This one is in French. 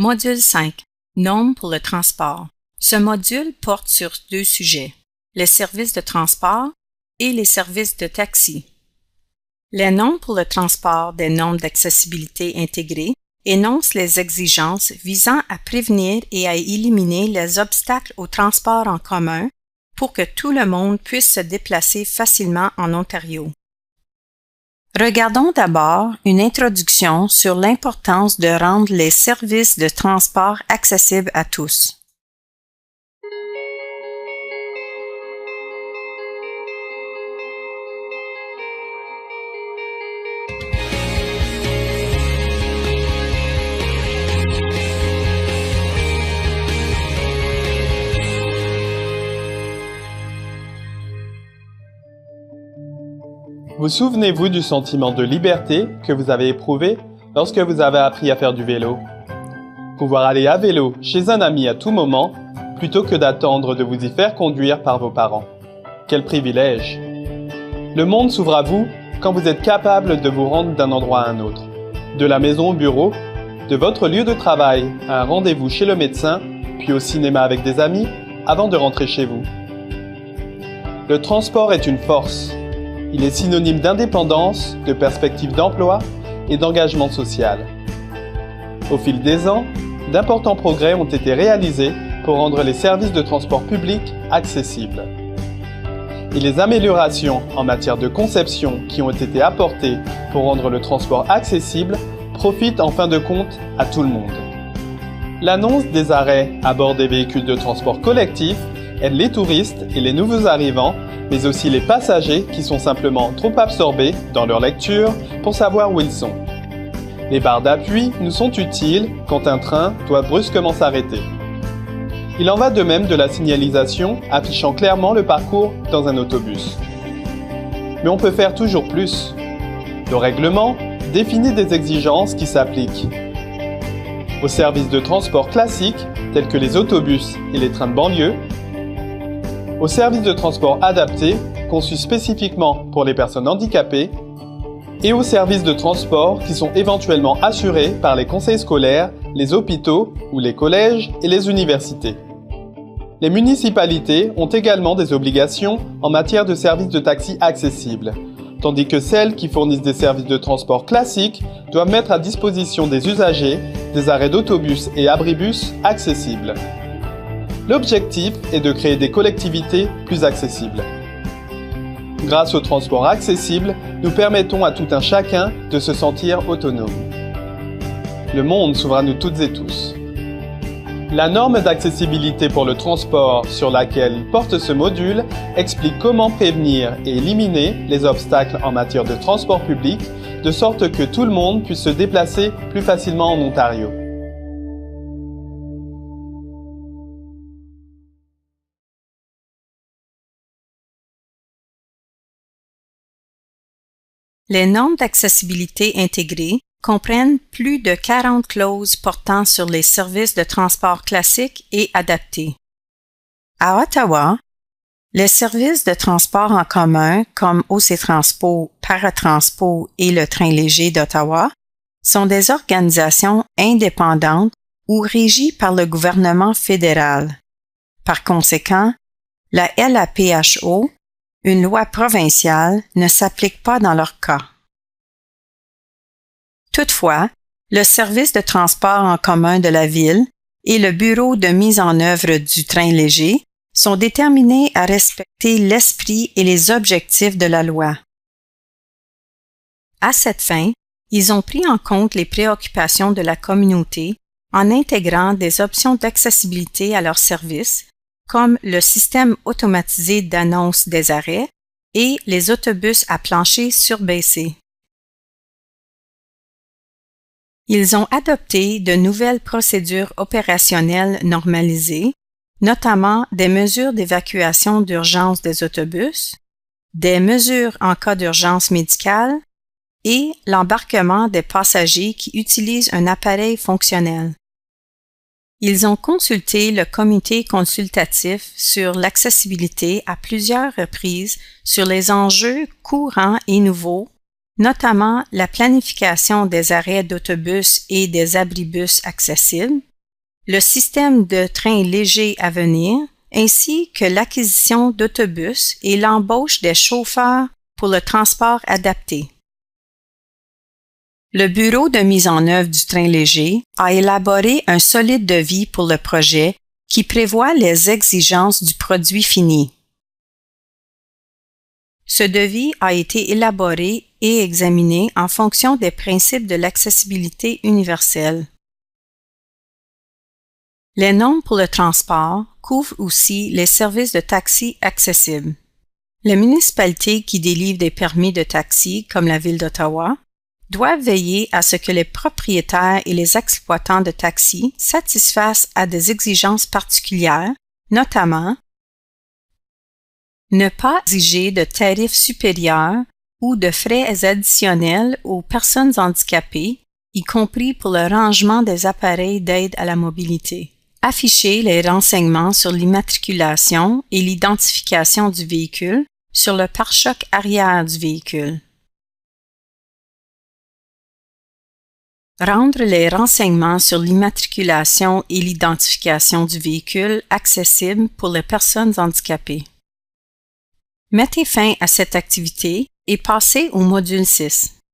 Module 5. Normes pour le transport. Ce module porte sur deux sujets, les services de transport et les services de taxi. Les normes pour le transport des normes d'accessibilité intégrées énoncent les exigences visant à prévenir et à éliminer les obstacles au transport en commun pour que tout le monde puisse se déplacer facilement en Ontario. Regardons d'abord une introduction sur l'importance de rendre les services de transport accessibles à tous. Vous souvenez-vous du sentiment de liberté que vous avez éprouvé lorsque vous avez appris à faire du vélo? Pouvoir aller à vélo chez un ami à tout moment, plutôt que d'attendre de vous y faire conduire par vos parents. Quel privilège! Le monde s'ouvre à vous quand vous êtes capable de vous rendre d'un endroit à un autre. De la maison au bureau, de votre lieu de travail à un rendez-vous chez le médecin, puis au cinéma avec des amis, avant de rentrer chez vous. Le transport est une force. Il est synonyme d'indépendance, de perspective d'emploi et d'engagement social. Au fil des ans, d'importants progrès ont été réalisés pour rendre les services de transport public accessibles. Et les améliorations en matière de conception qui ont été apportées pour rendre le transport accessible profitent en fin de compte à tout le monde. L'annonce des arrêts à bord des véhicules de transport collectif aide les touristes et les nouveaux arrivants, mais aussi les passagers qui sont simplement trop absorbés dans leur lecture pour savoir où ils sont. Les barres d'appui nous sont utiles quand un train doit brusquement s'arrêter. Il en va de même de la signalisation affichant clairement le parcours dans un autobus. Mais on peut faire toujours plus. Le règlement définit des exigences qui s'appliquent aux services de transport classiques tels que les autobus et les trains de banlieue, aux services de transport adaptés, conçus spécifiquement pour les personnes handicapées, et aux services de transport qui sont éventuellement assurés par les conseils scolaires, les hôpitaux ou les collèges et les universités. Les municipalités ont également des obligations en matière de services de taxi accessibles, tandis que celles qui fournissent des services de transport classiques doivent mettre à disposition des usagers des arrêts d'autobus et abribus accessibles. L'objectif est de créer des collectivités plus accessibles. Grâce au transport accessible, nous permettons à tout un chacun de se sentir autonome. Le monde s'ouvre à nous toutes et tous. La norme d'accessibilité pour le transport sur laquelle il porte ce module explique comment prévenir et éliminer les obstacles en matière de transport public, de sorte que tout le monde puisse se déplacer plus facilement en Ontario. Les normes d'accessibilité intégrées comprennent plus de 40 clauses portant sur les services de transport classiques et adaptés. À Ottawa, les services de transport en commun comme OC Transpo, Paratranspo et le Train léger d'Ottawa sont des organisations indépendantes ou régies par le gouvernement fédéral. Par conséquent, la LAPHO, une loi provinciale, ne s'applique pas dans leur cas. Toutefois, le service de transport en commun de la ville et le bureau de mise en œuvre du train léger sont déterminés à respecter l'esprit et les objectifs de la loi. À cette fin, ils ont pris en compte les préoccupations de la communauté en intégrant des options d'accessibilité à leurs services, comme le système automatisé d'annonce des arrêts et les autobus à plancher surbaissé. Ils ont adopté de nouvelles procédures opérationnelles normalisées, notamment des mesures d'évacuation d'urgence des autobus, des mesures en cas d'urgence médicale et l'embarquement des passagers qui utilisent un appareil fonctionnel. Ils ont consulté le comité consultatif sur l'accessibilité à plusieurs reprises sur les enjeux courants et nouveaux, notamment la planification des arrêts d'autobus et des abribus accessibles, le système de trains légers à venir, ainsi que l'acquisition d'autobus et l'embauche des chauffeurs pour le transport adapté. Le Bureau de mise en œuvre du train léger a élaboré un solide devis pour le projet qui prévoit les exigences du produit fini. Ce devis a été élaboré et examiné en fonction des principes de l'accessibilité universelle. Les normes pour le transport couvrent aussi les services de taxi accessibles. Les municipalités qui délivrent des permis de taxi, comme la Ville d'Ottawa, doivent veiller à ce que les propriétaires et les exploitants de taxis satisfassent à des exigences particulières, notamment ne pas exiger de tarifs supérieurs ou de frais additionnels aux personnes handicapées, y compris pour le rangement des appareils d'aide à la mobilité. Afficher les renseignements sur l'immatriculation et l'identification du véhicule sur le pare-choc arrière du véhicule. Rendre les renseignements sur l'immatriculation et l'identification du véhicule accessibles pour les personnes handicapées. Mettez fin à cette activité et passez au module 6.